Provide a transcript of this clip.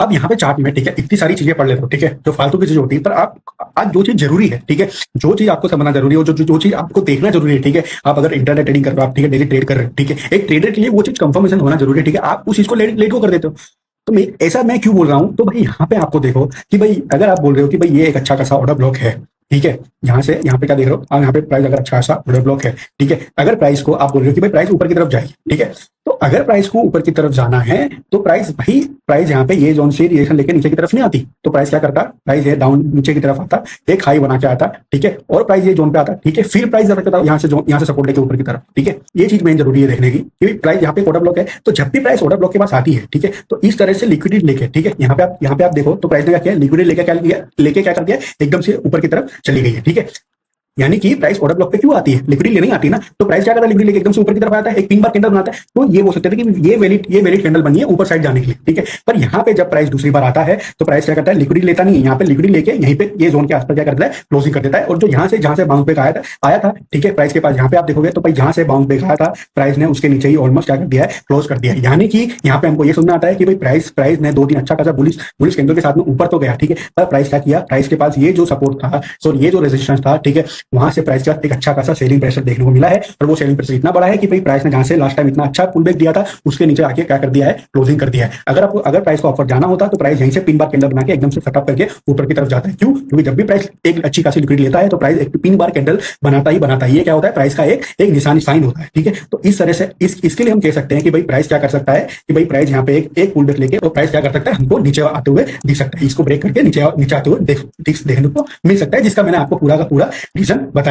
अब यहाँ पे चार्ट में, ठीक है, इतनी सारी चीजें पढ़ लेते हो, ठीक है, जो फालतू की चीजें होती है, पर आप आज जो चीज जरूरी है, ठीक है, जो चीज आपको समझना जरूरी है, जो चीज आपको देखना जरूरी है, ठीक है, आप अगर इंटरनेट ट्रेडिंग कर रहे हो, आप ठीक है डेली ट्रेड कर रहे हो, ठीक है, एक ट्रेडर के लिए वो चीज कंफर्मेशन होना जरूरी है, ठीक है, आप उस चीज को लेट को कर देते हो। तो मैं ऐसा मैं क्यों बोल रहा हूं, तो भाई यहाँ पे आपको देखो कि भाई अगर आप बोल रहे हो कि भाई ये एक अच्छा खासा ऑर्डर ब्लॉक है, ठीक है, यहाँ से यहाँ पे क्या देख रहे हो आप, यहाँ पे प्राइस अगर अच्छा खासा ऑर्डर ब्लॉक है, ठीक है, अगर प्राइस को आप बोल रहे हो कि भाई प्राइस ऊपर की तरफ जाएगी, ठीक है, तो अगर प्राइस को ऊपर की तरफ जाना है तो प्राइस यहाँ पे ये जोन से रिएक्शन लेके नीचे की तरफ नहीं आती, तो प्राइस क्या करता, प्राइस ये डाउन नीचे की तरफ आता, एक हाई बना के आता, ठीक है, और प्राइस ये जोन पे आता, ठीक है, फिर प्राइस यहाँ से सपोर्ट लेके ऊपर की तरफ, ठीक है, ये चीज मेन जरूरी है देखने की कि प्राइस यहाँ पे ऑर्डर ब्लॉक है, तो जब भी प्राइस ऑर्डर ब्लॉक के पास आती है, ठीक है, तो इस तरह से लिक्विडिटी लेके, ठीक है, यहाँ पे आप देखो तो प्राइस ने क्या किया, लिक्विडिटी लेके क्या कर दिया, एकदम से ऊपर की तरफ चली गई है, ठीक है, यानी कि प्राइस ऑर्डर ब्लॉक पे क्यों आती है, लिक्विडिटी लेने आती है ना, तो प्राइस क्या करता है, लिक्विडिटी लेके एकदम से ऊपर की तरफ आता है, एक 3 बार कैंडल बनाता है, तो ये बोल सकते थे कि ये वैलिड कैंडल बनी है ऊपर साइड जाने के लिए, ठीक है, पर यहाँ पे जब प्राइस दूसरी बार आता है तो प्राइस क्या करता है, लिक्विडिटी लेता नहीं है, यहाँ पे लिक्विडिटी लेके यहीं पे ये जोन के आसपास क्या करता है, क्लोजिंग कर देता है, और जो जहां से बाउंस बैक आया था, ठीक है, प्राइस के पास यहाँ पे आप देखोगे तो भाई जहां से बाउंस बैक आया था प्राइस ने उसके नीचे ही ऑलमोस्ट क्या कर दिया है, क्लोज कर दिया है, यानी कि यहाँ पे हमको ये सुनना आता है कि भाई प्राइस ने 2 दिन अच्छा खासा बुलिश कैंडल के साथ में ऊपर तो गया, ठीक है, पर प्राइस क्या किया, प्राइस के पास ये जो सपोर्ट था, सॉरी ये जो रेजिस्टेंस था, ठीक है, वहां से प्राइस का एक अच्छा खासा सेलिंग प्रेशर देखने को मिला है, और वो सेलिंग प्रेशर इतना बड़ा है कि भाई प्राइस ने जहां से लास्ट टाइम इतना अच्छा पुल बैक दिया था उसके नीचे आके क्या कर दिया है, क्लोजिंग कर दिया है। अगर प्राइस को अपर जाना होता तो प्राइस यहीं से 3 बार कैंडल बना के एकदम से सेटअप करके ऊपर की तरफ जाता है, क्यों, क्योंकि जब भी प्राइस एक अच्छी खासी लिक्विडिटी लेता है तो प्राइस एक 3 बार कैंडल बनाता ही ये क्या होता है, प्राइस का एक निशानी साइन होता है, ठीक है, तो इस तरह से इसके लिए हम कह सकते हैं कि भाई प्राइस क्या कर सकता है कि भाई प्राइस यहाँ पे एक पुल बैक लेके और प्राइस क्या कर सकता है, हमको नीचे आते हुए दिख सकता है, इसको ब्रेक करके नीचे आते हुए देखने को मिल सकता है, जिसका मैंने आपको पूरा का पूरा रीजन बताया।